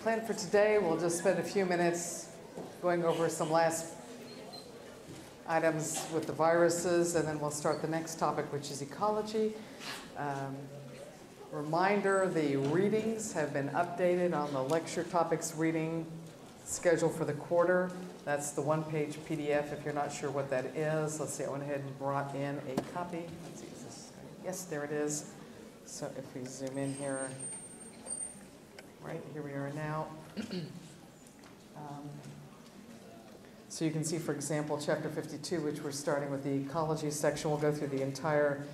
Plan for today, we'll just spend a few minutes going over some last items with the viruses, and then we'll start the next topic, which is ecology. Reminder, the readings have been updated on the lecture topics reading schedule for the quarter. That's the one-page PDF. If you're not sure what that is, let's see, I went ahead and brought in a copy. Let's see, is this, yes, there it is. So if we zoom in here, right, here we are now. So you can see, for example, chapter 52, which we're starting with the ecology section. We'll go through the entire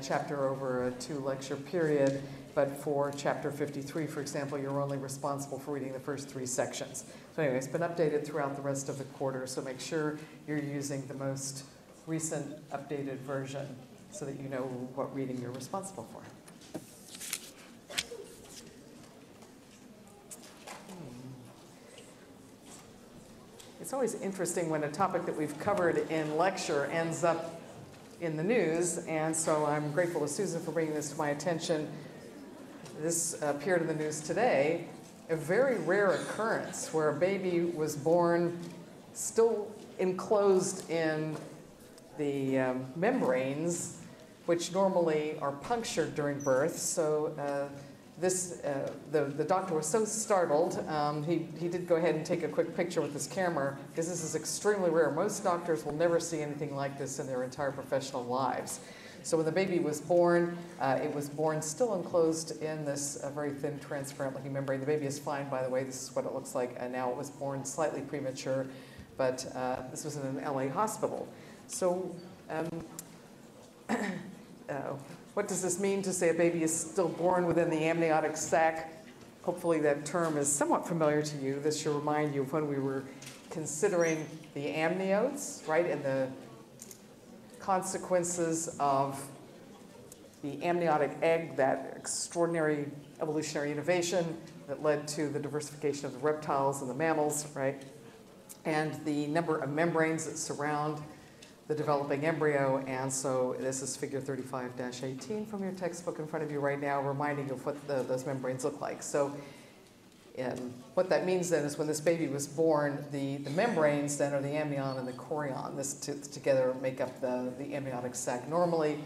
chapter over a 2-lecture period. But for chapter 53, for example, you're only responsible for reading the first 3 sections. So anyway, it's been updated throughout the rest of the quarter, so make sure you're using the most recent updated version so that you know what reading you're responsible for. It's always interesting when a topic that we've covered in lecture ends up in the news, and so I'm grateful to Susan for bringing this to my attention. This appeared in the news today, a very rare occurrence where a baby was born still enclosed in the membranes, which normally are punctured during birth. So the doctor was so startled, he did go ahead and take a quick picture with his camera, because this is extremely rare. Most doctors will never see anything like this in their entire professional lives. So when the baby was born, it was born still enclosed in this very thin, transparent-looking membrane. The baby is fine, by the way. This is what it looks like. Now it was born slightly premature, but this was in an LA hospital. So what does this mean to say a baby is still born within the amniotic sac? Hopefully that term is somewhat familiar to you. This should remind you of when we were considering the amniotes, right, and the consequences of the amniotic egg, that extraordinary evolutionary innovation that led to the diversification of the reptiles and the mammals, right? And the number of membranes that surround the developing embryo. And so this is figure 35-18 from your textbook in front of you right now, reminding you of what those membranes look like. So what that means then is when this baby was born, the membranes then are the amnion and the chorion. This together make up the amniotic sac. Normally,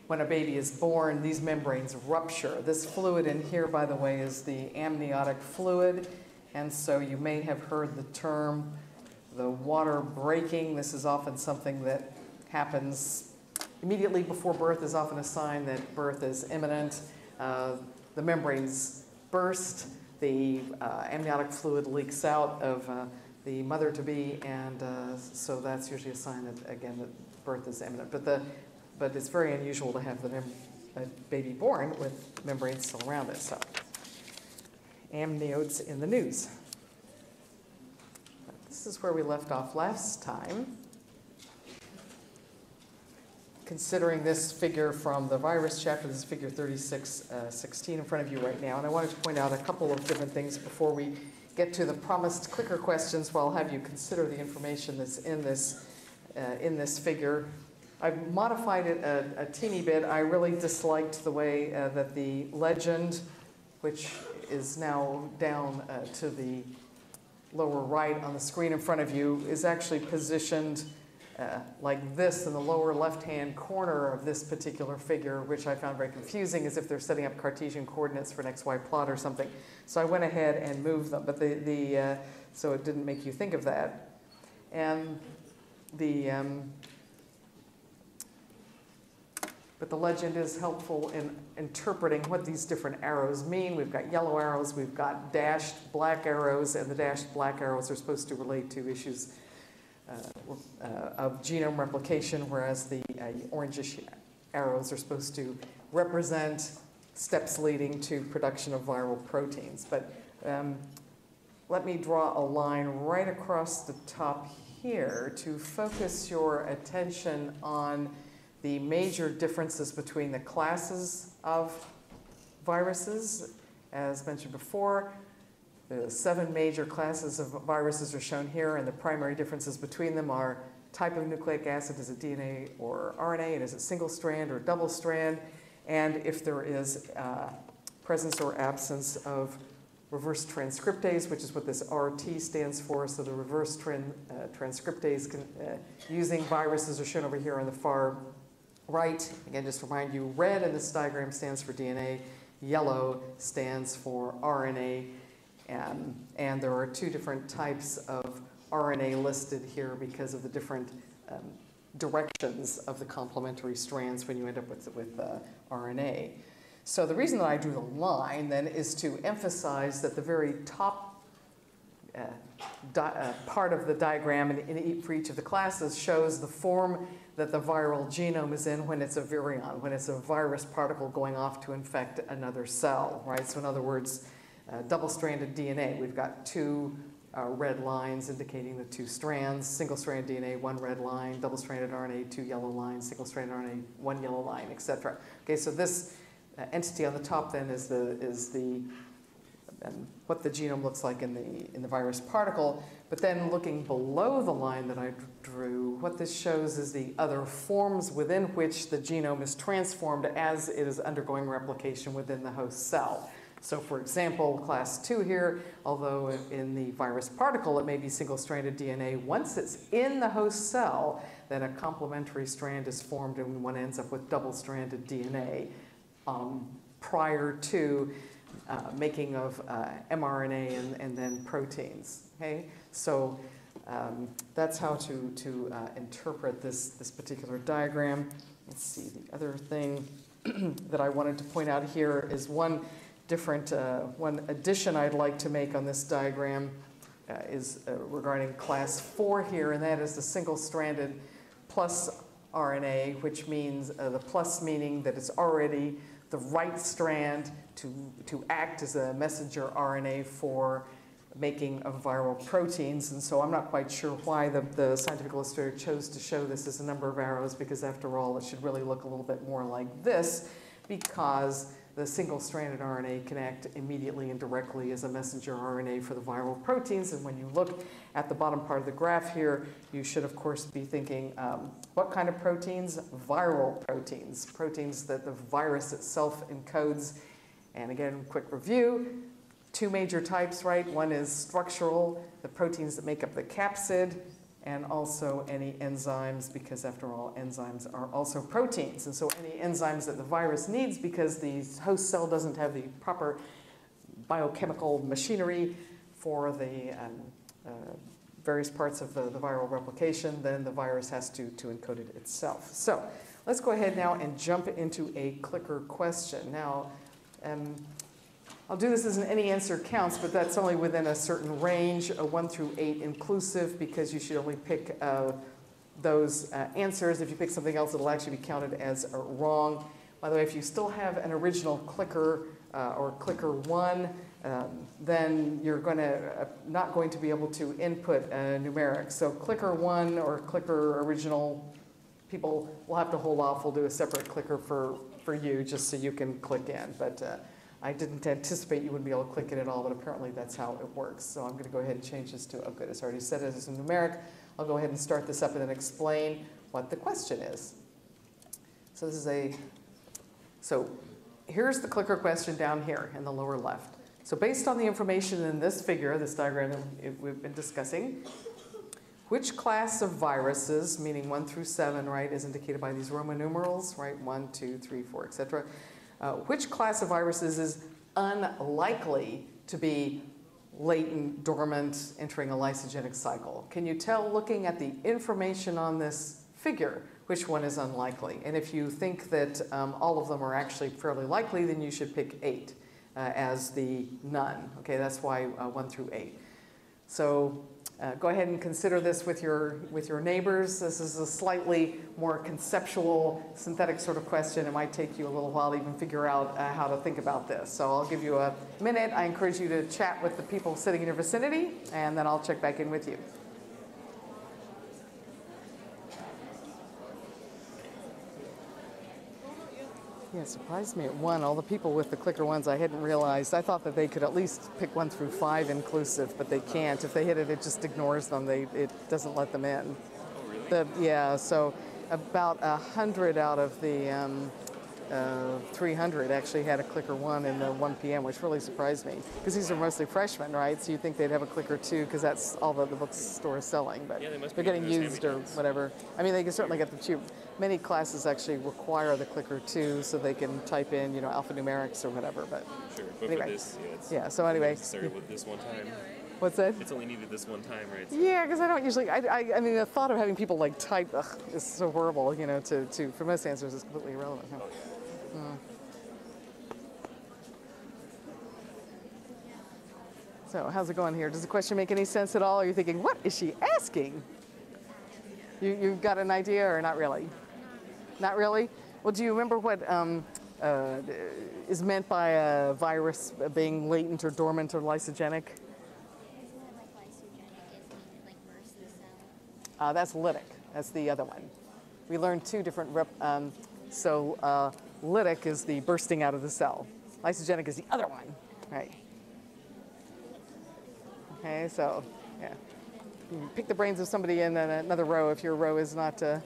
when a baby is born, these membranes rupture. This fluid in here, by the way, is the amniotic fluid. And so you may have heard the term, the water breaking. This is often something that happens immediately before birth, is often a sign that birth is imminent. The membranes burst. The amniotic fluid leaks out of the mother-to-be, and so that's usually a sign that, again, that birth is imminent. But it's very unusual to have a baby born with membranes still around it. So, amniotes in the news. This is where we left off last time, considering this figure from the virus chapter. This is figure 36-16 in front of you right now. And I wanted to point out a couple of different things before we get to the promised clicker questions, where I'll have you consider the information that's in this figure. I've modified it a teeny bit. I really disliked the way that the legend, which is now down to the lower right on the screen in front of you, is actually positioned like this in the lower left-hand corner of this particular figure, which I found very confusing, as if they're setting up Cartesian coordinates for an XY plot or something. So I went ahead and moved them, but so it didn't make you think of that. And but the legend is helpful in interpreting what these different arrows mean. We've got yellow arrows, we've got dashed black arrows, and the dashed black arrows are supposed to relate to issues of genome replication, whereas the orangish arrows are supposed to represent steps leading to production of viral proteins. But let me draw a line right across the top here to focus your attention on the major differences between the classes of viruses. As mentioned before, the 7 major classes of viruses are shown here, and the primary differences between them are type of nucleic acid. Is it DNA or RNA? And is it single strand or double strand? and if there is presence or absence of reverse transcriptase, which is what this RT stands for. So the reverse transcriptase using viruses are shown over here on the far right. Again, just to remind you, red in this diagram stands for DNA, yellow stands for RNA, and there are two different types of RNA listed here because of the different directions of the complementary strands when you end up with RNA. So the reason that I drew the line then is to emphasize that the very top part of the diagram for each of the classes shows the form that the viral genome is in when it's a virion, when it's a virus particle going off to infect another cell, right? So in other words, double-stranded DNA, we've got two red lines indicating the two strands, single-stranded DNA, one red line, double-stranded RNA, two yellow lines, single-stranded RNA, one yellow line, etc. Okay, so this entity on the top then is what the genome looks like in the virus particle. But then looking below the line that I drew, what this shows is the other forms within which the genome is transformed as it is undergoing replication within the host cell. So for example, class 2 here, although in the virus particle it may be single-stranded DNA, once it's in the host cell, then a complementary strand is formed and one ends up with double-stranded DNA prior to making of mRNA and then proteins. Okay, so that's how to interpret this particular diagram. Let's see, the other thing that I wanted to point out here is one addition I'd like to make on this diagram is regarding class 4 here, and that is the single-stranded plus RNA, which means the plus meaning that it's already the right strand to act as a messenger RNA for making of viral proteins. And so I'm not quite sure why the Scientific Illustrator chose to show this as a number of arrows, because after all, it should really look a little bit more like this, because the single-stranded RNA can act immediately and directly as a messenger RNA for the viral proteins. And when you look at the bottom part of the graph here, you should, of course, be thinking, what kind of proteins? Viral proteins, proteins that the virus itself encodes. And again, quick review, two major types, right? One is structural, the proteins that make up the capsid, and also any enzymes, because after all, enzymes are also proteins. And so any enzymes that the virus needs because the host cell doesn't have the proper biochemical machinery for the various parts of the viral replication, then the virus has to encode it itself. So let's go ahead now and jump into a clicker question. Now, I'll do this as an any answer counts, but that's only within a certain range, 1 through 8 inclusive, because you should only pick those answers. If you pick something else, it'll actually be counted as wrong. By the way, if you still have an original clicker or clicker 1, then you're not going to be able to input a numeric. So clicker 1 or clicker original, people will have to hold off. We'll do a separate clicker for you just so you can click in. But I didn't anticipate you wouldn't be able to click it at all, but apparently that's how it works. So I'm going to go ahead and change this to, oh good, it's already set it as a numeric. I'll go ahead and start this up and then explain what the question is. So this is so here's the clicker question down here in the lower left. So based on the information in this figure, this diagram that we've been discussing, which class of viruses, meaning 1 through 7, right, is indicated by these Roman numerals, right, 1, 2, 3, 4, etc. Which class of viruses is unlikely to be latent, dormant, entering a lysogenic cycle? Can you tell, looking at the information on this figure, which one is unlikely? And if you think that all of them are actually fairly likely, then you should pick 8 as the none. Okay, that's why 1 through 8. So go ahead and consider this with your neighbors. This is a slightly more conceptual, synthetic sort of question. It might take you a little while to even figure out how to think about this. So I'll give you a minute. I encourage you to chat with the people sitting in your vicinity, and then I'll check back in with you. Yeah, it surprised me at 1. All the people with the clicker ones, I hadn't realized. I thought that they could at least pick 1 through 5 inclusive, but they can't. If they hit it, it just ignores them. It doesn't let them in. Oh, really? Yeah, so about 100 out of the 300 actually had a clicker 1 in the 1 p.m., which really surprised me. Because these are mostly freshmen, right? So you'd think they'd have a clicker 2 because that's all that the bookstore is selling. But Yeah, they must they're be getting getting those used or hand-me-downs. whatever. I mean, they can certainly get them cheap. Many classes actually require the clicker 2 so they can type in, alphanumerics or whatever. But Sure, but anyway. for this, it's yeah, so anyway. necessary with this one time. What's that? It's only needed this one time, right? So Yeah, because I don't usually. I mean, the thought of having people like type is so horrible. To for most answers is completely irrelevant. Huh? So how's it going here? Does the question make any sense at all? Or are you thinking, what is she asking? You've got an idea or not really? Not really? Well, do you remember what is meant by a virus being latent or dormant or lysogenic? That's lytic. That's the other one. We learned two different lytic is the bursting out of the cell. Lysogenic is the other one, right? Okay, so yeah, you pick the brains of somebody in another row if your row is not. You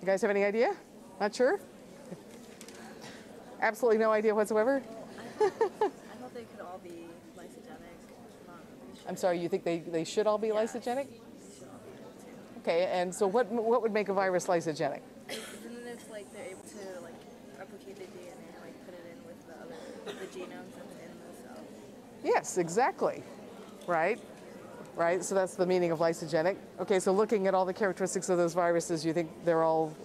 guys have any idea? Not sure? Absolutely no idea whatsoever. I thought they could all be lysogenic. I'm sorry, you think they should all be lysogenic? Okay, and so what would make a virus lysogenic? Isn't it if they're able to replicate the DNA and put it in with the genomes in the cell? Yes, exactly. Right? Right, so that's the meaning of lysogenic. Okay, so looking at all the characteristics of those viruses, you think they're all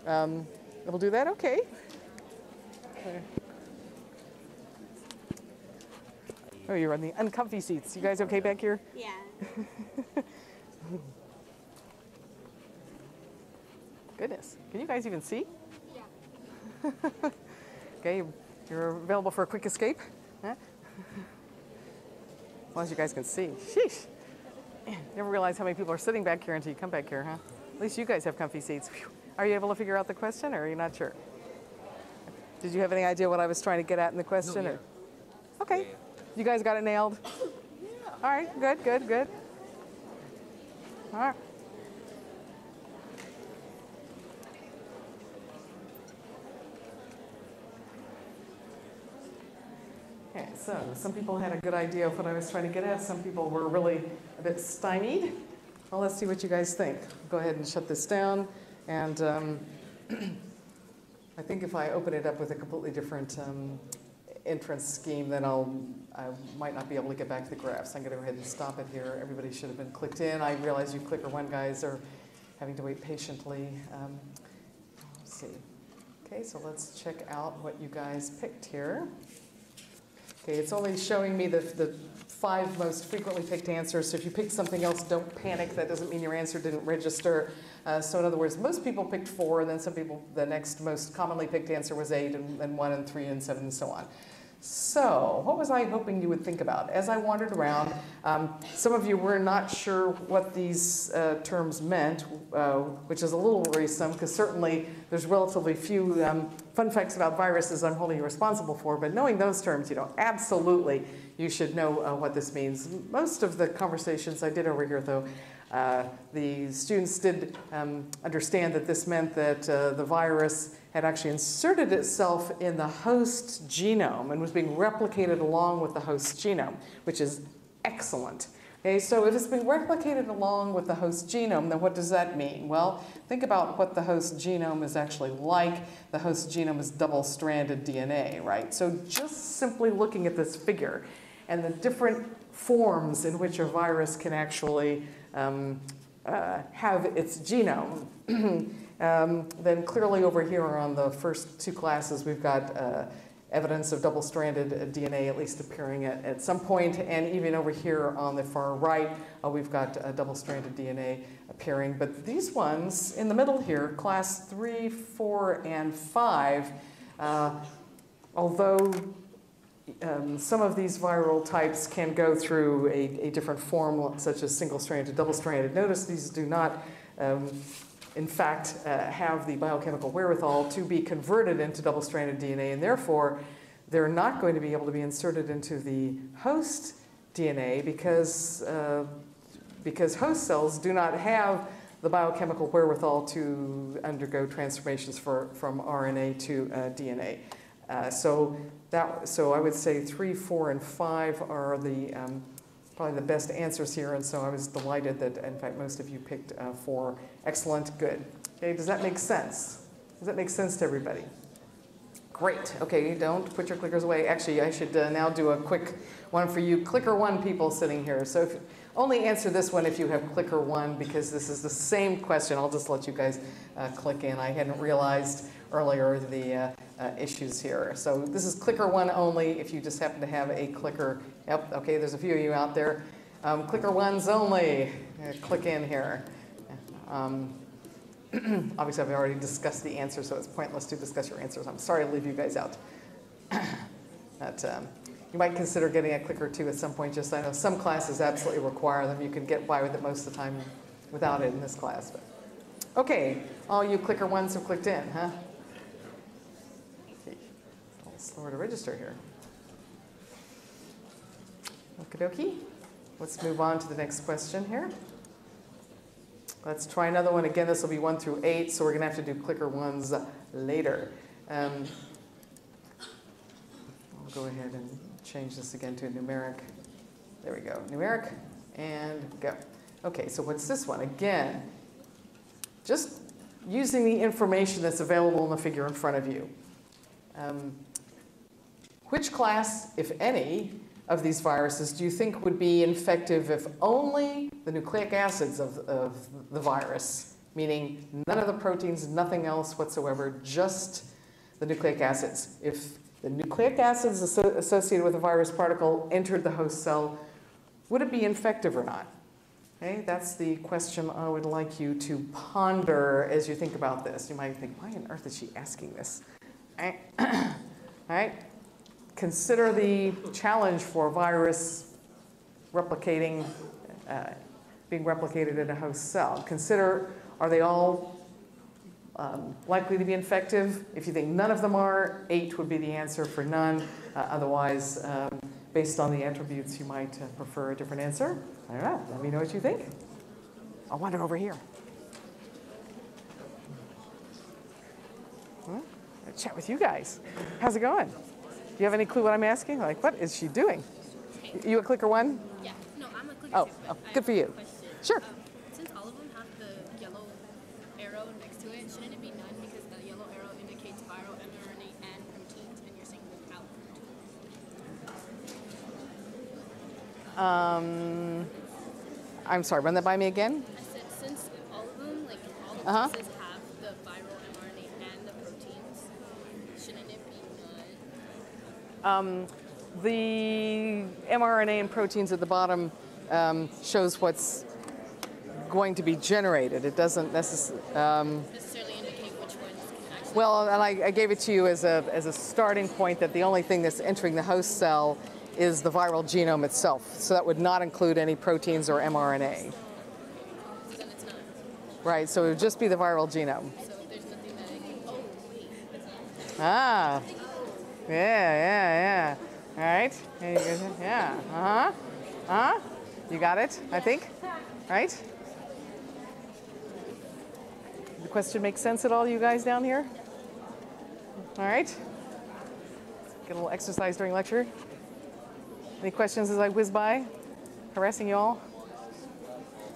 able to do that? Okay. Oh, you're on the uncomfy seats. You guys okay back here? Yeah. Goodness, can you guys even see? Yeah. Okay, you're available for a quick escape? Huh? As long as you guys can see. Sheesh. Never realize how many people are sitting back here until you come back here, huh? At least you guys have comfy seats. Whew. Are you able to figure out the question, or are you not sure? Did you have any idea what I was trying to get at in the question? No, yeah. Okay. Yeah. You guys got it nailed? Yeah. All right, good. All right. Okay, so some people had a good idea of what I was trying to get at. Some people were really a bit stymied. Well, let's see what you guys think. Go ahead and shut this down. And I think if I open it up with a completely different entrance scheme, then I might not be able to get back to the graphs. I'm going to go ahead and stop it here. Everybody should have been clicked in. I realize you clicker one guys are having to wait patiently. Let's see. Okay, so let's check out what you guys picked here. Okay, it's only showing me the 5 most frequently picked answers. So if you picked something else, don't panic. That doesn't mean your answer didn't register. So in other words, most people picked 4, and then some people, the next most commonly picked answer was 8, and 1, and 3, and 7, and so on. So what was I hoping you would think about? As I wandered around, some of you were not sure what these terms meant, which is a little worrisome, because certainly there's relatively few fun facts about viruses I'm wholly responsible for, but knowing those terms, absolutely you should know what this means. Most of the conversations I did over here, though, the students did understand that this meant that the virus had actually inserted itself in the host genome and was being replicated along with the host genome, which is excellent. Okay, so if it's been replicated along with the host genome, then what does that mean? Well, think about what the host genome is actually like. The host genome is double-stranded DNA, right? So just simply looking at this figure and the different forms in which a virus can actually have its genome, then clearly over here on the first 2 classes, we've got evidence of double-stranded DNA at least appearing at some point, and even over here on the far right, we've got double-stranded DNA appearing. But these ones in the middle here, class 3, 4, and 5, although some of these viral types can go through a different form, such as single-stranded, double-stranded. Notice these do not, in fact, have the biochemical wherewithal to be converted into double-stranded DNA, and therefore they're not going to be able to be inserted into the host DNA because host cells do not have the biochemical wherewithal to undergo transformations from RNA to DNA. So I would say 3, 4, and 5 are the probably the best answers here, and so I was delighted that, in fact, most of you picked 4. Excellent, good. Okay, does that make sense? Does that make sense to everybody? Great. Okay, don't put your clickers away. Actually, I should now do a quick one for you clicker 1 people sitting here. So if, only answer this one if you have clicker 1, because this is the same question. I'll just let you guys click in. I hadn't realized earlier the issues here. So this is clicker 1 only if you just happen to have a clicker. Yep, okay, there's a few of you out there. Clicker 1s only. Click in here. Obviously, I've already discussed the answer, so it's pointless to discuss your answers. I'm sorry to leave you guys out. But, you might consider getting a clicker 2 at some point. Just I know some classes absolutely require them. You can get by with it most of the time without it in this class. But. Okay, all you clicker 1s have clicked in, huh? Okay. A little slower to register here. Okie dokie. Let's move on to the next question here. Let's try another one. Again, this will be 1 through 8, so we're going to have to do clicker 1s later. I'll go ahead and change this again to a numeric. There we go. Numeric, and go. Okay, so what's this one? Again, just using the information that's available in the figure in front of you. Which class, if any, of these viruses do you think would be infective if only the nucleic acids of the virus, meaning none of the proteins, nothing else whatsoever, just the nucleic acids? If the nucleic acids associated with a virus particle entered the host cell, would it be infective or not? Okay, that's the question I would like you to ponder as you think about this. You might think, why on earth is she asking this? All right. Consider the challenge for a virus replicating, being replicated in a host cell. Consider, are they all likely to be infective? If you think none of them are, 8 would be the answer for none. Otherwise, based on the attributes, you might prefer a different answer. I don't know. Let me know what you think. I'll wander over here. I'll chat with you guys. How's it going? Do you have any clue what I'm asking? Like, what is she doing? You a clicker 1? Yeah. No, I'm a clicker Oh, 2. oh, good for you. Sure. Since all of them have the yellow arrow next to it, shouldn't it be none because the yellow arrow indicates viral mRNA and proteins, and you're saying without proteins? I'm sorry, run that by me again? I said since all of them, like all the classes have the viral mRNA and the proteins, shouldn't it be none? The mRNA and proteins at the bottom shows what's going to be generated. It doesn't necessarily Indicate which ones can actually. well, and I gave it to you as a starting point that the only thing that's entering the host cell is the viral genome itself. So that would not include any proteins or mRNA. So then it's not. Right, so it would just be the viral genome. So there's nothing that I can. Oh wait. Ah, yeah. All right, yeah, you got it, I think, right? The question makes sense at all, you guys down here? All right, get a little exercise during lecture. Any questions as I whiz by? Harassing you all?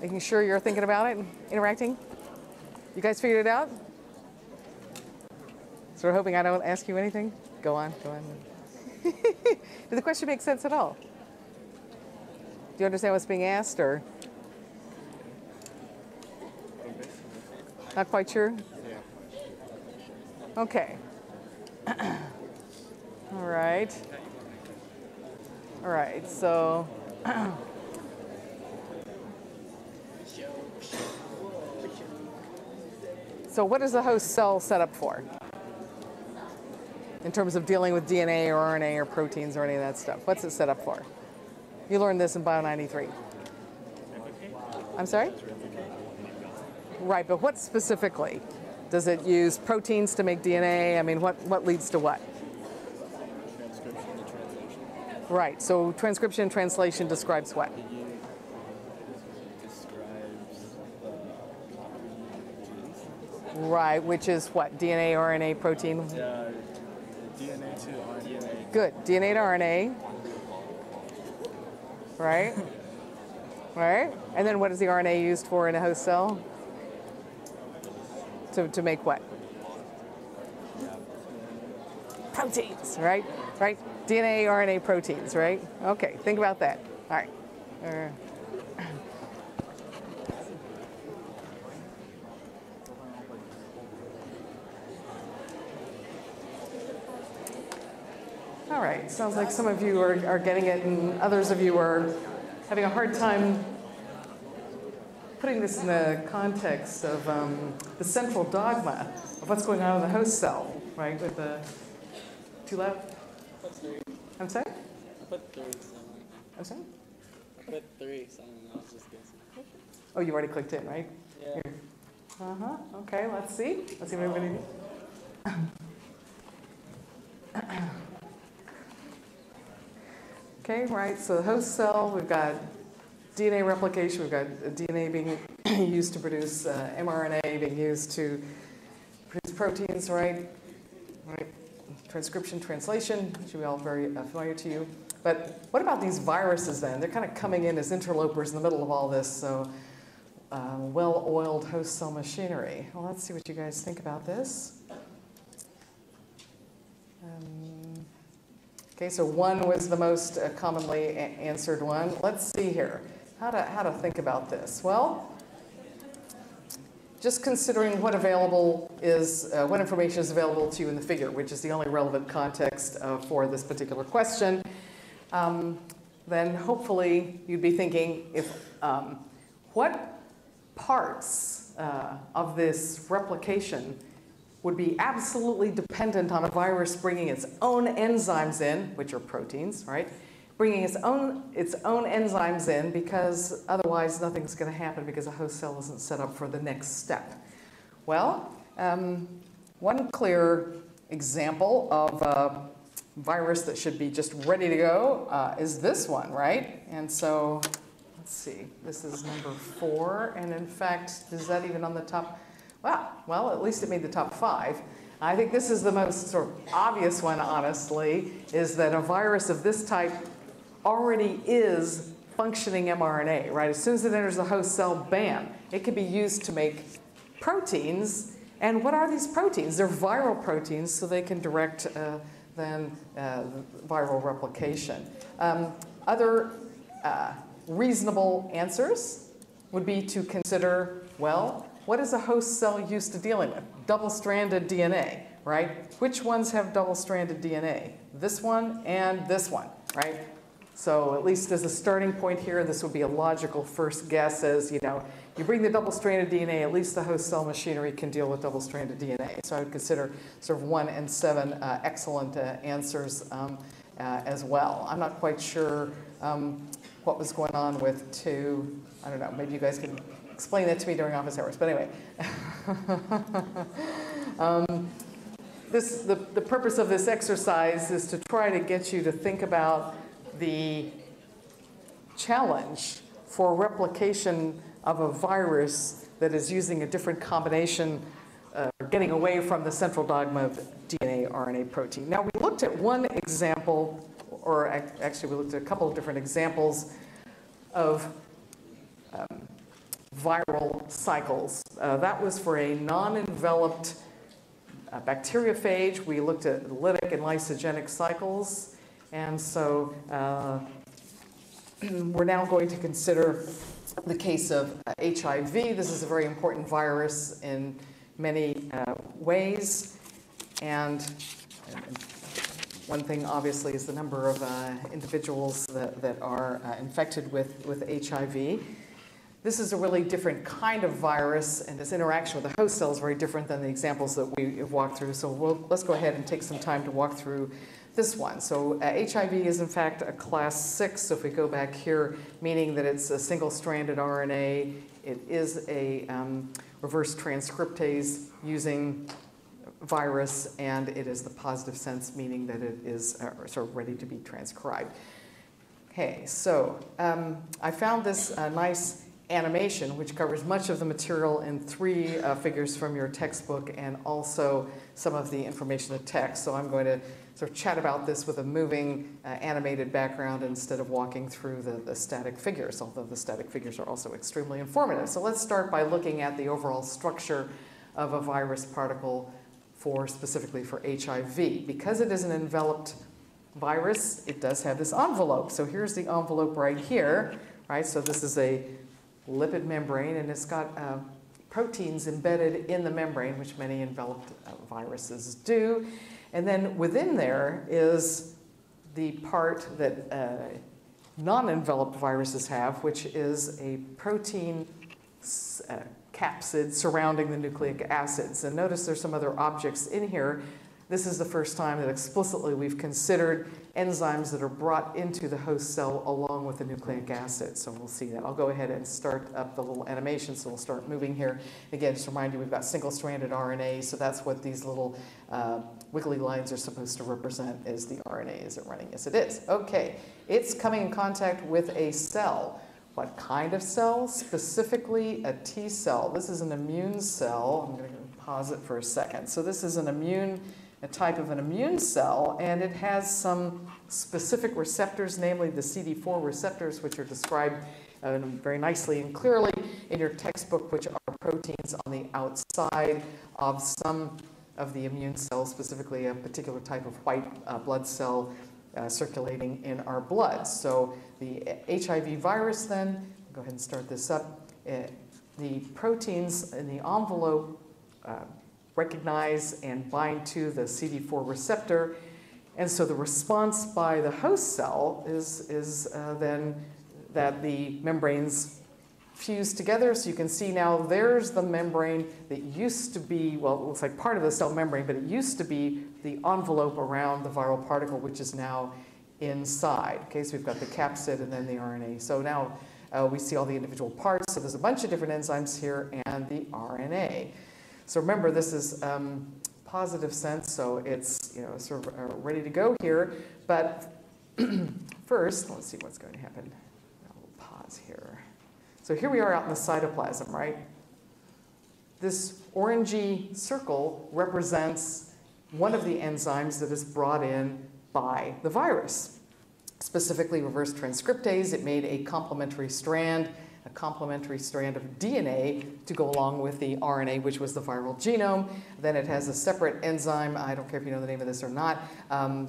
Making sure you're thinking about it and interacting? You guys figured it out? Sort of hoping I don't ask you anything? Go on. Did the question make sense at all? Do you understand what's being asked, or? Not quite sure? Okay. All right, so so what is the host cell set up for in terms of dealing with DNA or RNA or proteins or any of that stuff? What's it set up for? You learned this in Bio93. I'm sorry? Right, but what specifically? Does it use proteins to make DNA? I mean, what leads to what? Transcription and translation. Right, so transcription and translation describes what? Describes Right, which is what? DNA, RNA, protein? DNA to RNA. Good. DNA to RNA. Right? Right? And then what is the RNA used for in a host cell? To make what? Proteins, right? Right? DNA, RNA, proteins, right? Okay, think about that. All right. All right, sounds like some of you are getting it and others of you are having a hard time putting this in the context of the central dogma of what's going on in the host cell, right? With the two left? I'm sorry? I put 3 somewhere. I'm sorry? I put 3 somewhere. I was just guessing. Oh, you already clicked in, right? Yeah. Here. Okay, let's see. Let's see what everybody did. Okay, right, so the host cell, we've got DNA replication, we've got DNA being used to produce mRNA, being used to produce proteins, right? Right. Transcription, translation, should be all very familiar to you. But what about these viruses then? They're kind of coming in as interlopers in the middle of all this, so well-oiled host cell machinery. Well, let's see what you guys think about this. Okay, so 1 was the most commonly answered one. Let's see here, how to think about this. Well, just considering what what information is available to you in the figure, which is the only relevant context for this particular question, then hopefully you'd be thinking what parts of this replication would be absolutely dependent on a virus bringing its own enzymes in, which are proteins, right? Bringing its own enzymes in, because otherwise nothing's going to happen because a host cell isn't set up for the next step. Well, one clear example of a virus that should be just ready to go is this one, right? And so, let's see, this is number 4, and in fact, is that even on the top? Well, at least it made the top 5. I think this is the most sort of obvious one, honestly, is that a virus of this type already is functioning mRNA, right? As soon as it enters the host cell, bam, it can be used to make proteins. And what are these proteins? They're viral proteins, so they can direct viral replication. Other reasonable answers would be to consider, well, what is a host cell used to dealing with? Double-stranded DNA, right? Which ones have double-stranded DNA? This one and this one, right? So at least as a starting point here, this would be a logical first guess as, you bring the double-stranded DNA, at least the host cell machinery can deal with double-stranded DNA. So I would consider sort of 1 and 7 excellent answers as well. I'm not quite sure what was going on with 2. I don't know, maybe you guys can explain that to me during office hours, but anyway. The purpose of this exercise is to try to get you to think about the challenge for replication of a virus that is using a different combination, getting away from the central dogma of DNA, RNA, protein. Now, we looked at one example, or actually we looked at a couple of different examples of viral cycles. That was for a non-enveloped bacteriophage. We looked at lytic and lysogenic cycles. And so we're now going to consider the case of HIV. This is a very important virus in many ways. And one thing, obviously, is the number of individuals that are infected with HIV. This is a really different kind of virus, and its interaction with the host cell is very different than the examples that we've walked through. So let's go ahead and take some time to walk through this one. So HIV is, in fact, a class 6. So if we go back here, meaning that it's a single-stranded RNA, it is a reverse transcriptase using virus, and it is the positive sense, meaning that it is sort of ready to be transcribed. Okay, so I found this nice animation, which covers much of the material in 3 figures from your textbook and also some of the information in text. So I'm going to sort of chat about this with a moving animated background instead of walking through the static figures, although the static figures are also extremely informative. So let's start by looking at the overall structure of a virus particle specifically for HIV. Because it is an enveloped virus, it does have this envelope. So here's the envelope right here, right? So this is a lipid membrane, and it's got proteins embedded in the membrane, which many enveloped viruses do. And then within there is the part that non-enveloped viruses have, which is a protein capsid surrounding the nucleic acids. And notice there's some other objects in here. This is the first time that explicitly we've considered enzymes that are brought into the host cell along with the nucleic acid. So we'll see that. I'll go ahead and start up the little animation, so we'll start moving here. Again, just to remind you, we've got single-stranded RNA, so that's what these little wiggly lines are supposed to represent, is the RNA. Is it running? Yes, it is. Okay, it's coming in contact with a cell. What kind of cell? Specifically a T cell. This is an immune cell. I'm going to pause it for a second. So this is a type of an immune cell, and it has some specific receptors, namely the CD4 receptors, which are described very nicely and clearly in your textbook, which are proteins on the outside of some of the immune cells, specifically a particular type of white blood cell circulating in our blood. So the HIV virus then, go ahead and start this up, the proteins in the envelope recognize and bind to the CD4 receptor, and so the response by the host cell is then that the membranes fuse together. So you can see now there's the membrane that used to be, well, it looks like part of the cell membrane, but it used to be the envelope around the viral particle, which is now inside. Okay, so we've got the capsid and then the RNA. So now we see all the individual parts. So there's a bunch of different enzymes here and the RNA. So remember, this is positive sense, so it's sort of ready to go here. But first, let's see what's going to happen. I'll pause here. So here we are out in the cytoplasm, right? This orangey circle represents one of the enzymes that is brought in by the virus, specifically reverse transcriptase. It made a complementary strand of DNA to go along with the RNA, which was the viral genome. Then it has a separate enzyme. I don't care if you know the name of this or not.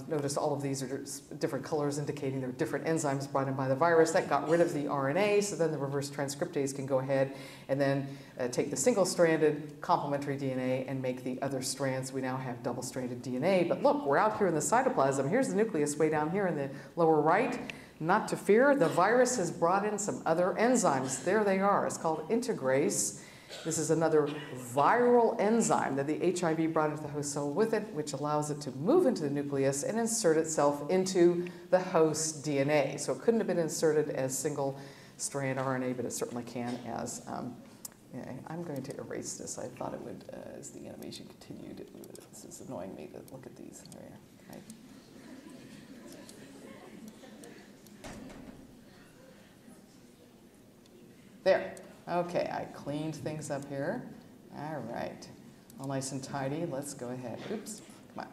Notice all of these are different colors indicating they're different enzymes brought in by the virus. That got rid of the RNA, so then the reverse transcriptase can go ahead and then take the single-stranded complementary DNA and make the other strands. We now have double-stranded DNA. But look, we're out here in the cytoplasm. Here's the nucleus way down here in the lower right. Not to fear, the virus has brought in some other enzymes. There they are. It's called integrase. This is another viral enzyme that the HIV brought into the host cell with it, which allows it to move into the nucleus and insert itself into the host DNA. So it couldn't have been inserted as single-strand RNA, but it certainly can as... I'm going to erase this. I thought it would, as the animation continued. This is annoying me to look at these. There we are. Right? There. Okay, I cleaned things up here. All right. All nice and tidy. Let's go ahead. Oops. Come on.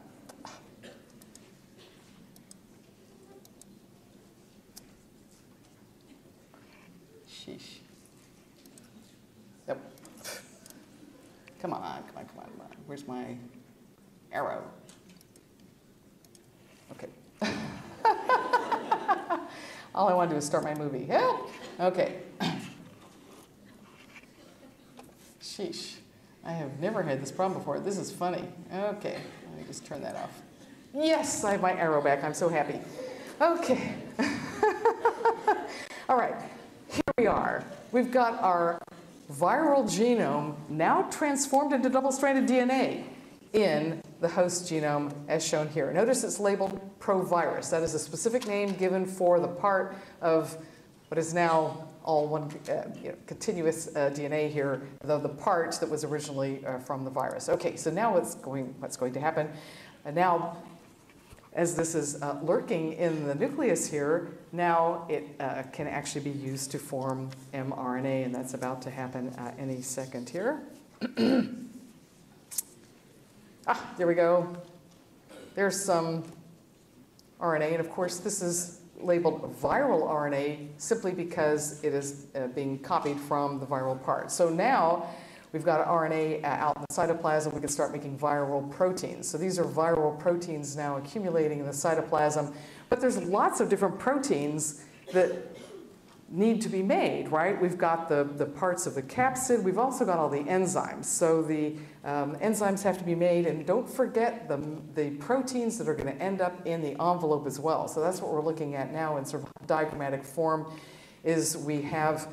Sheesh. Yep. Come on. Where's my arrow? Okay. All I want to do is start my movie. Help! Okay. Sheesh. I have never had this problem before. This is funny. Okay. Let me just turn that off. Yes, I have my arrow back. I'm so happy. Okay. All right. Here we are. We've got our viral genome now transformed into double-stranded DNA in the host genome as shown here. Notice it's labeled provirus. That is a specific name given for the part of what is now all one continuous DNA here, though the part that was originally from the virus. Okay, so now what's going to happen? Now, as this is lurking in the nucleus here, now it can actually be used to form mRNA, and that's about to happen any second here. There we go. There's some RNA, and of course this is labeled viral RNA simply because it is being copied from the viral part. So now we've got RNA out in the cytoplasm, we can start making viral proteins. So these are viral proteins now accumulating in the cytoplasm, but there's lots of different proteins that need to be made, right? We've got the parts of the capsid, we've also got all the enzymes. So the enzymes have to be made, and don't forget the proteins that are going to end up in the envelope as well. So that's what we're looking at now in sort of diagrammatic form, is we have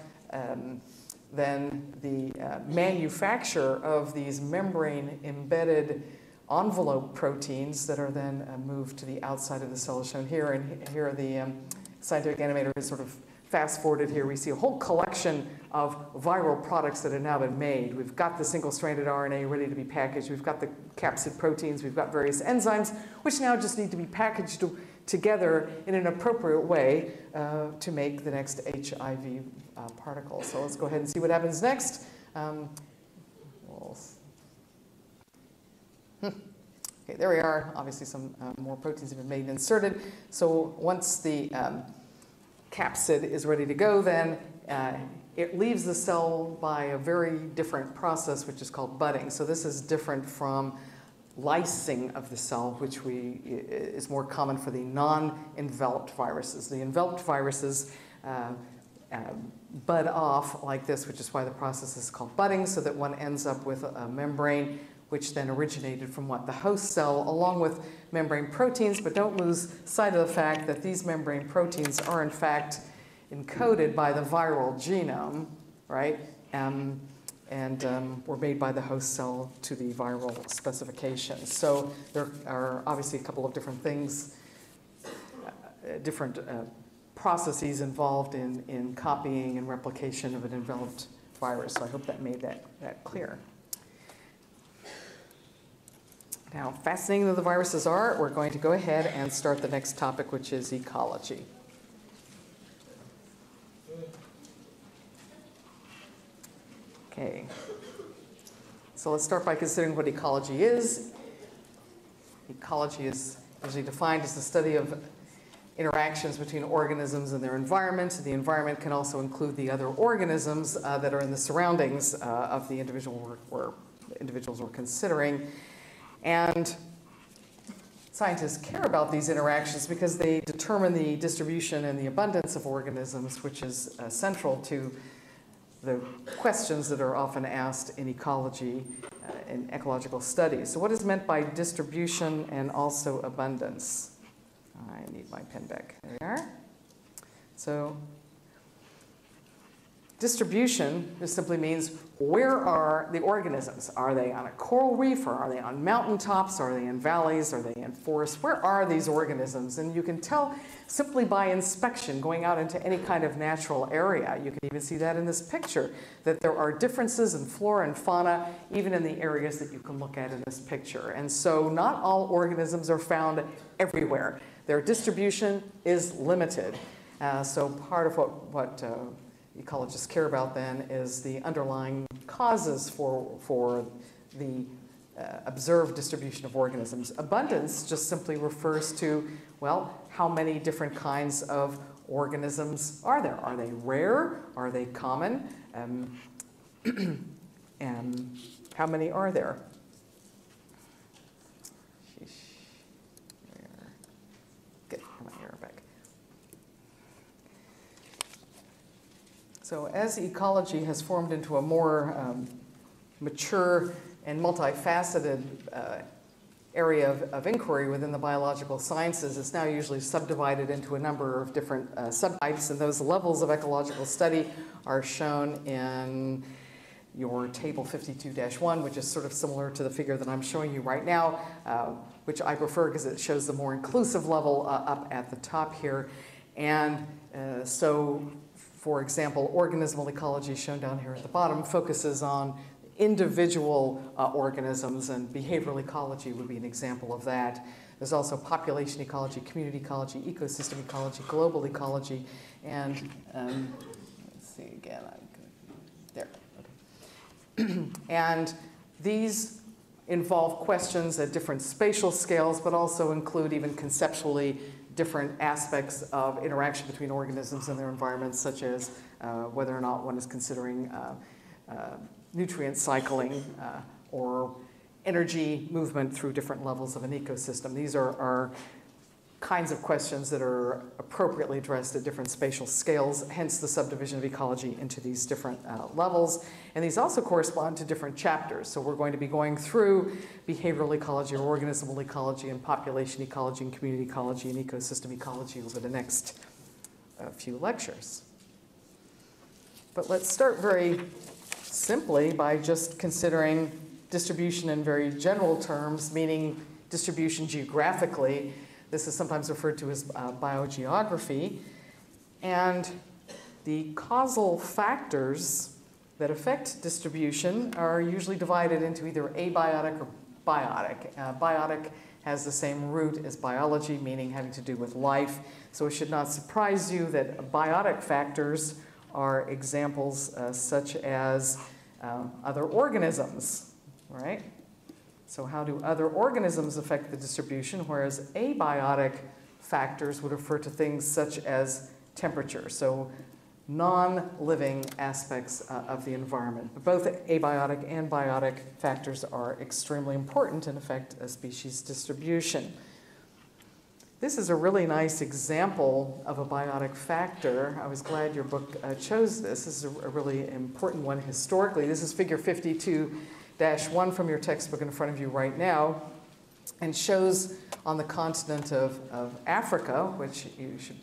then the manufacture of these membrane-embedded envelope proteins that are then moved to the outside of the cell, as shown here. And here the scientific animator has sort of fast-forwarded here. We see a whole collection of viral products that have now been made. We've got the single-stranded RNA ready to be packaged. We've got the capsid proteins. We've got various enzymes, which now just need to be packaged together in an appropriate way to make the next HIV particle. So let's go ahead and see what happens next. Okay, there we are. Obviously, some more proteins have been made and inserted. So once the capsid is ready to go, then it leaves the cell by a very different process, which is called budding. So this is different from lysing of the cell, which is more common for the non-enveloped viruses. The enveloped viruses bud off like this, which is why the process is called budding, so that one ends up with a membrane which then originated from what? The host cell, along with membrane proteins, but don't lose sight of the fact that these membrane proteins are in fact encoded by the viral genome, right? And were made by the host cell to the viral specification. So there are obviously a couple of different things, different processes involved in copying and replication of an enveloped virus. So I hope that made that clear. Now, fascinating though the viruses are, we're going to go ahead and start the next topic, which is ecology. Okay, so let's start by considering what ecology is. Ecology is usually defined as the study of interactions between organisms and their environment. The environment can also include the other organisms that are in the surroundings of the individual individuals we're considering. And scientists care about these interactions because they determine the distribution and the abundance of organisms, which is central to the questions that are often asked in ecology, in ecological studies. So what is meant by distribution and also abundance? I need my pen back. There we are. So distribution just simply means, where are the organisms? Are they on a coral reef, or are they on mountaintops? Are they in valleys? Are they in forests? Where are these organisms? And you can tell simply by inspection, going out into any kind of natural area. You can even see that in this picture, that there are differences in flora and fauna, even in the areas that you can look at in this picture. And so not all organisms are found everywhere. Their distribution is limited. So part of what ecologists care about then is the underlying causes for the observed distribution of organisms. Abundance just simply refers to, well, how many different kinds of organisms are there? Are they rare? Are they common? And how many are there? Get my hair back. So as ecology has formed into a more mature and multifaceted area of inquiry within the biological sciences, it's now usually subdivided into a number of different subtypes, and those levels of ecological study are shown in your table 52-1, which is sort of similar to the figure that I'm showing you right now, which I prefer because it shows the more inclusive level up at the top here. And so, for example, organismal ecology, shown down here at the bottom, focuses on individual organisms, and behavioral ecology would be an example of that. There's also population ecology, community ecology, ecosystem ecology, global ecology, and let's see again. There. Okay. And these involve questions at different spatial scales, but also include even conceptually different aspects of interaction between organisms and their environments, such as whether or not one is considering nutrient cycling or energy movement through different levels of an ecosystem. These are kinds of questions that are appropriately addressed at different spatial scales, hence the subdivision of ecology into these different levels. And these also correspond to different chapters. So we're going to be going through behavioral ecology or organismal ecology and population ecology and community ecology and ecosystem ecology over the next few lectures. But let's start very simply by just considering distribution in very general terms, meaning distribution geographically. This is sometimes referred to as biogeography. And the causal factors that affect distribution are usually divided into either abiotic or biotic. Biotic has the same root as biology, meaning having to do with life. So it should not surprise you that biotic factors are examples such as other organisms, right? So how do other organisms affect the distribution, whereas abiotic factors would refer to things such as temperature, so non-living aspects of the environment. But both abiotic and biotic factors are extremely important and affect a species distribution. This is a really nice example of a biotic factor. I was glad your book chose this. This is a really important one historically. This is figure 52-1 from your textbook in front of you right now, and shows on the continent of Africa, which you should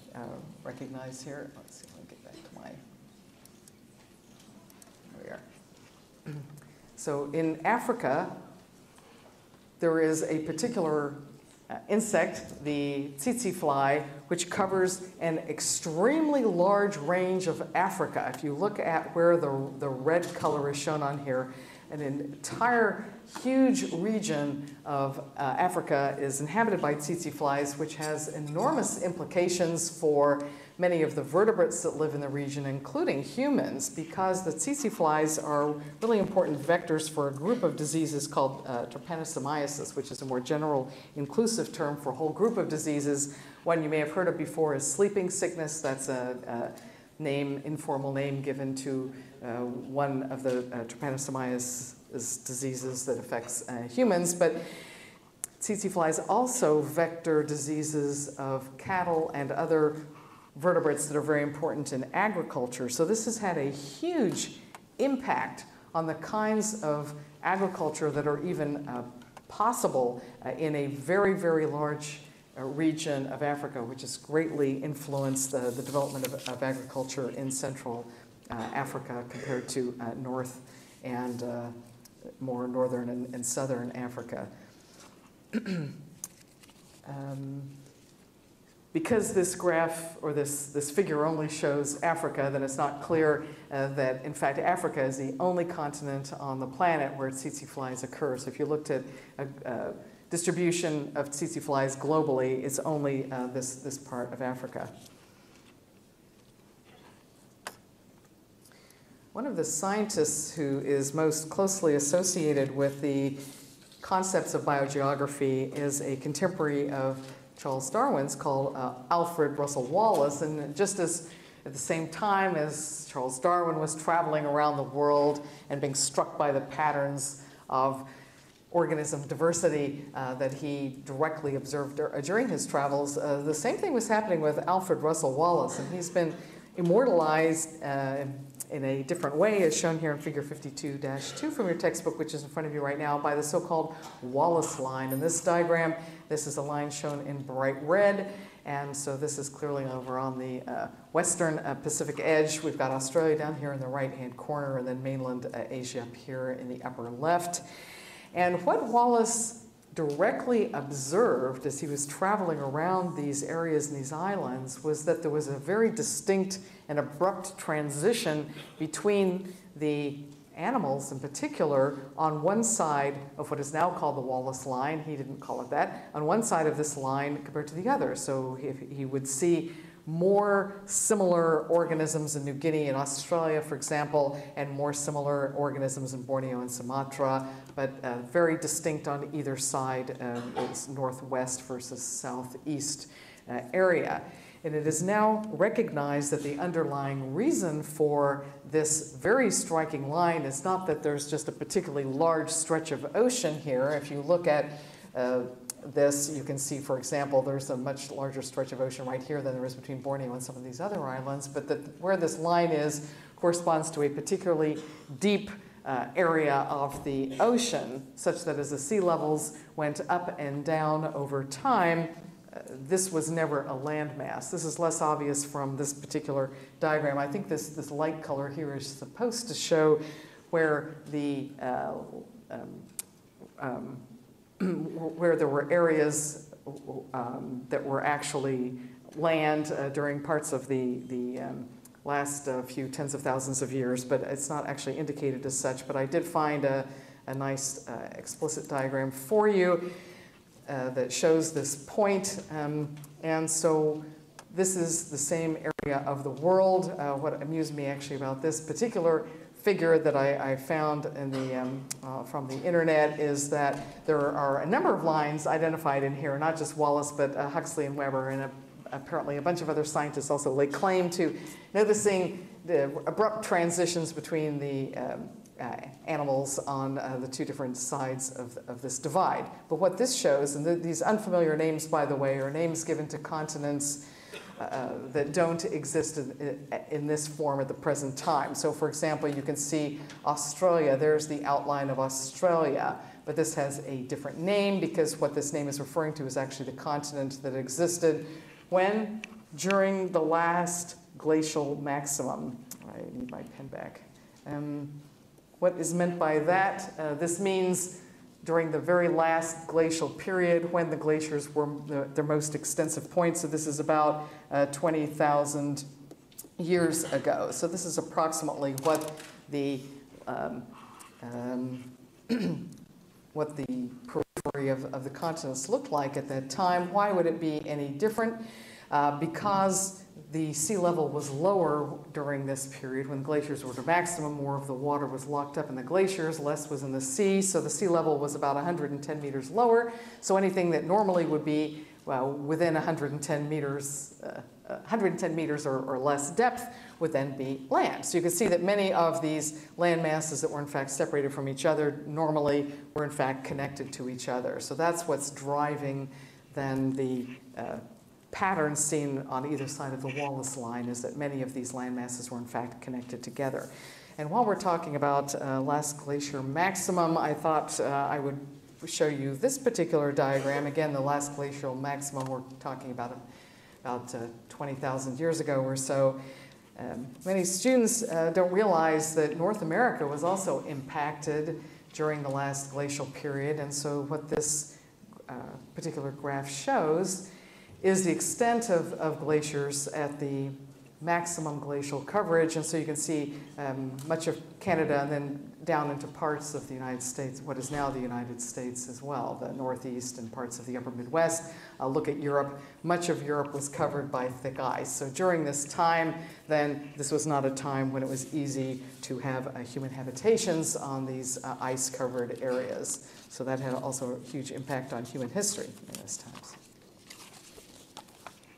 recognize here. Let's see, let me get back to my, there we are. So in Africa, there is a particular insect, the tsetse fly, which covers an extremely large range of Africa. If you look at where the red color is shown on here, an entire huge region of Africa is inhabited by tsetse flies, which has enormous implications for many of the vertebrates that live in the region, including humans, because the tsetse flies are really important vectors for a group of diseases called trypanosomiasis, which is a more general inclusive term for a whole group of diseases. One you may have heard of before is sleeping sickness. That's a informal name given to one of the trypanosomiasis diseases that affects humans. But tsetse flies also vector diseases of cattle and other vertebrates that are very important in agriculture. So this has had a huge impact on the kinds of agriculture that are even possible in a very, very large region of Africa, which has greatly influenced the development of agriculture in Central Africa compared to North and more Northern and Southern Africa. Because this graph or this figure only shows Africa, then it's not clear that, in fact, Africa is the only continent on the planet where tsetse flies occur. So if you looked at distribution of tsetse flies globally, it's only this part of Africa. One of the scientists who is most closely associated with the concepts of biogeography is a contemporary of Charles Darwin's called Alfred Russel Wallace. And just as at the same time as Charles Darwin was traveling around the world and being struck by the patterns of organism diversity that he directly observed during his travels, the same thing was happening with Alfred Russel Wallace. And he's been immortalized in a different way, as shown here in figure 52-2 from your textbook, which is in front of you right now, by the so-called Wallace line. In this diagram, this is a line shown in bright red, and so this is clearly over on the western Pacific edge. We've got Australia down here in the right-hand corner, and then mainland Asia up here in the upper left. And what Wallace directly observed as he was traveling around these areas and these islands was that there was a very distinct and abrupt transition between the animals in particular on one side of what is now called the Wallace Line. He didn't call it that. On one side of this line compared to the other. So he would see more similar organisms in New Guinea and Australia, for example, and more similar organisms in Borneo and Sumatra, but very distinct on either side. It's northwest versus southeast area. And it is now recognized that the underlying reason for this very striking line is not that there's just a particularly large stretch of ocean here. If you look at this, you can see, for example, there's a much larger stretch of ocean right here than there is between Borneo and some of these other islands, but where this line is corresponds to a particularly deep area of the ocean, such that as the sea levels went up and down over time, this was never a landmass. This is less obvious from this particular diagram. I think this light color here is supposed to show where the where there were areas that were actually land during parts of the last few tens of thousands of years, but it's not actually indicated as such. But I did find a nice explicit diagram for you that shows this point. And so this is the same area of the world. What amused me actually about this particular figure that I found in the, from the internet is that there are a number of lines identified in here, not just Wallace, but Huxley and Weber, and apparently a bunch of other scientists also lay claim to noticing the abrupt transitions between the animals on the two different sides of this divide. But what this shows, and these unfamiliar names, by the way, are names given to continents that don't exist in this form at the present time. So for example, you can see Australia, there's the outline of Australia, but this has a different name because what this name is referring to is actually the continent that existed when? During the last glacial maximum. I need my pen back. What is meant by that? This means during the very last glacial period when the glaciers were their most extensive point. So this is about 20,000 years ago. So this is approximately what the periphery of the continents looked like at that time. Why would it be any different? Because the sea level was lower during this period when glaciers were to maximum. More of the water was locked up in the glaciers, less was in the sea, so the sea level was about 110 meters lower. So anything that normally would be within 110 meters or less depth would then be land. So you can see that many of these land masses that were in fact separated from each other normally were in fact connected to each other. So that's what's driving then the pattern seen on either side of the Wallace line, is that many of these land masses were in fact connected together. And while we're talking about last glacier maximum, I thought I would show you this particular diagram. Again, the last glacial maximum, we're talking about 20,000 years ago or so. Many students don't realize that North America was also impacted during the last glacial period. And so what this particular graph shows is the extent of glaciers at the maximum glacial coverage. And so you can see much of Canada and then down into parts of the United States, what is now the United States as well, the Northeast and parts of the upper Midwest. Look at Europe. Much of Europe was covered by thick ice. So during this time, then, this was not a time when it was easy to have human habitations on these ice-covered areas. So that had also a huge impact on human history in those times.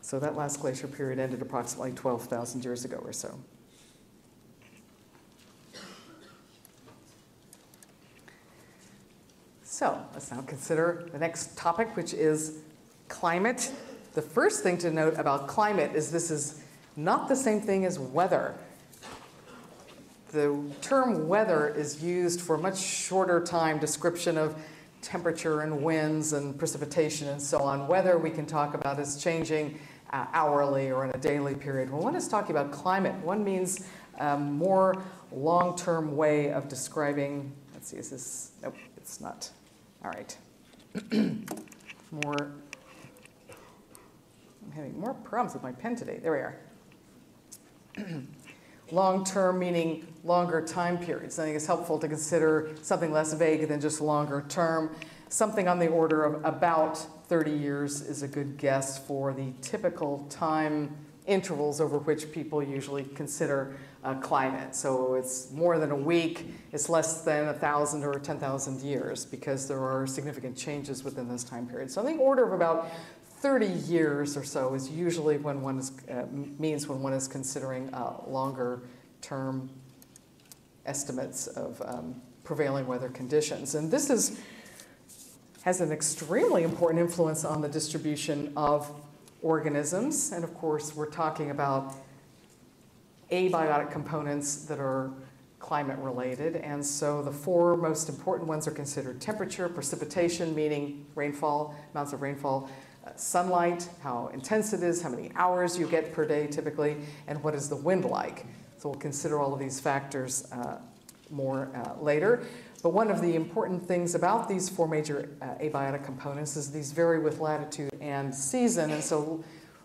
So that last glacier period ended approximately 12,000 years ago or so. So let's now consider the next topic, which is climate. The first thing to note about climate is this is not the same thing as weather. The term weather is used for a much shorter time description of temperature and winds and precipitation and so on. Weather we can talk about as changing hourly or in a daily period. When one is talking about climate, one means a more long-term way of describing, let's see, is this, nope, it's not. All right. I'm having more problems with my pen today. There we are. Long-term meaning longer time periods. I think it's helpful to consider something less vague than just longer term. Something on the order of about 30 years is a good guess for the typical time intervals over which people usually consider climate. So it's more than a week, it's less than 1,000 or 10,000 years because there are significant changes within those time periods. So I think order of about 30 years or so is usually when one is, means when one is considering longer term estimates of prevailing weather conditions. And this has an extremely important influence on the distribution of organisms. And of course, we're talking about abiotic components that are climate related. And so the four most important ones are considered temperature, precipitation, meaning rainfall, amounts of rainfall, sunlight, how intense it is, how many hours you get per day typically, and what is the wind like. So we'll consider all of these factors more later. But one of the important things about these four major abiotic components is these vary with latitude and season. And so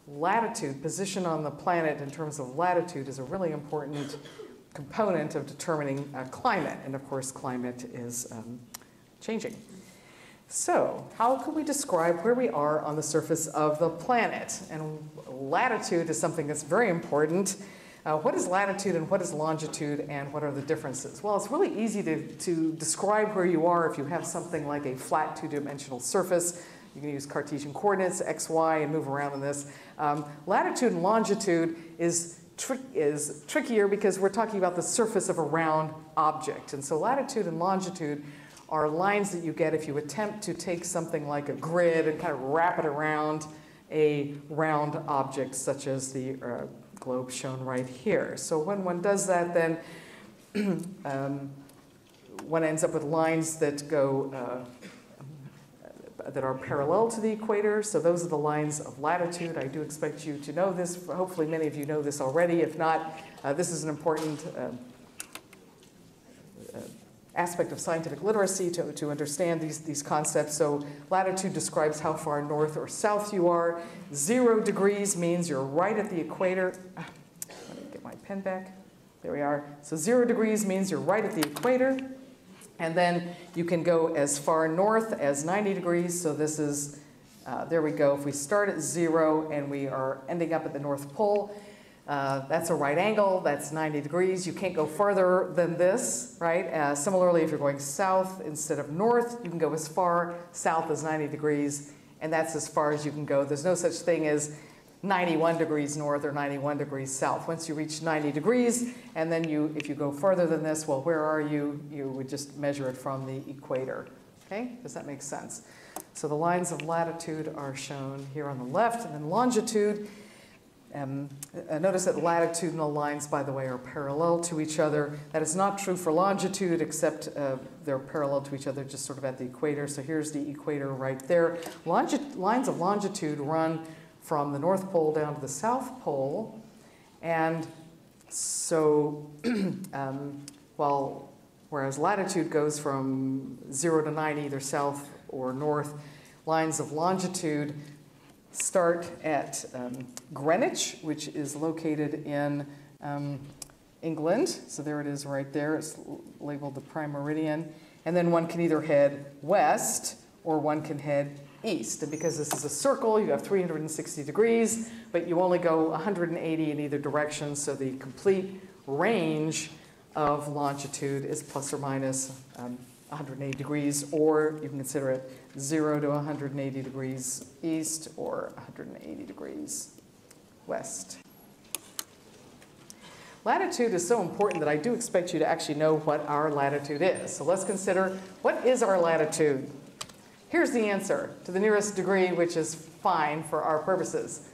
latitude, position on the planet in terms of latitude, is a really important component of determining climate. And of course, climate is changing. So how could we describe where we are on the surface of the planet? And latitude is something that's very important. What is latitude and what is longitude and what are the differences? Well, it's really easy to describe where you are if you have something like a flat two-dimensional surface. You can use Cartesian coordinates, x, y, and move around in this. Latitude and longitude is trickier because we're talking about the surface of a round object. And so latitude and longitude are lines that you get if you attempt to take something like a grid and kind of wrap it around a round object such as the globe shown right here. So when one does that, then one ends up with lines that go that are parallel to the equator. So those are the lines of latitude. I do expect you to know this. Hopefully many of you know this already. If not, this is an important aspect of scientific literacy to understand these concepts. So latitude describes how far north or south you are. 0 degrees means you're right at the equator. Let me get my pen back. There we are. So 0 degrees means you're right at the equator. And then you can go as far north as 90 degrees. So this is, there we go. If we start at 0 and we are ending up at the North Pole, that's a right angle, that's 90 degrees. You can't go farther than this, right? Similarly, if you're going south instead of north, you can go as far south as 90 degrees, and that's as far as you can go. There's no such thing as 91 degrees north or 91 degrees south. Once you reach 90 degrees, and then if you go further than this, well, where are you? You would just measure it from the equator. Okay, does that make sense? So the lines of latitude are shown here on the left, and then longitude. Notice that latitudinal lines, by the way, are parallel to each other. That is not true for longitude, except they're parallel to each other just sort of at the equator. So here's the equator right there. Lines of longitude run from the North Pole down to the South Pole. And so whereas latitude goes from 0 to 90, either south or north, lines of longitude start at Greenwich, which is located in England. So there it is right there. It's labeled the prime meridian. And then one can either head west or one can head east. And because this is a circle, you have 360 degrees, but you only go 180 in either direction. So the complete range of longitude is plus or minus 180 degrees, or you can consider it 0 to 180 degrees east or 180 degrees west. Latitude is so important that I do expect you to actually know what our latitude is. So let's consider, what is our latitude? Here's the answer to the nearest degree, which is fine for our purposes.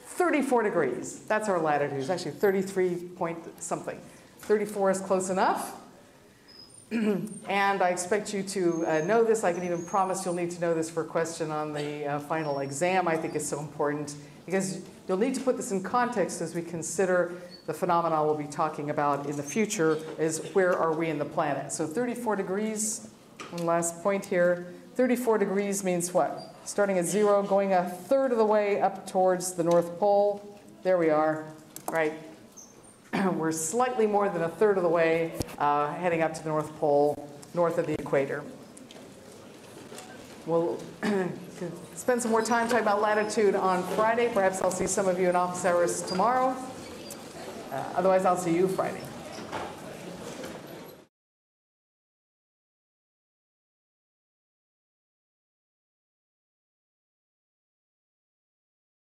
34 degrees, that's our latitude. It's actually 33 point something. 34 is close enough. And I expect you to know this. I can even promise you'll need to know this for a question on the final exam. I think it's so important because you'll need to put this in context as we consider the phenomena we'll be talking about in the future, is where are we in the planet. So 34 degrees, one last point here. 34 degrees means what? Starting at 0, going a third of the way up towards the North Pole. There we are, right? we're slightly more than a third of the way heading up to the North Pole, north of the equator. We'll spend some more time talking about latitude on Friday. Perhaps I'll see some of you in office hours tomorrow. Otherwise, I'll see you Friday.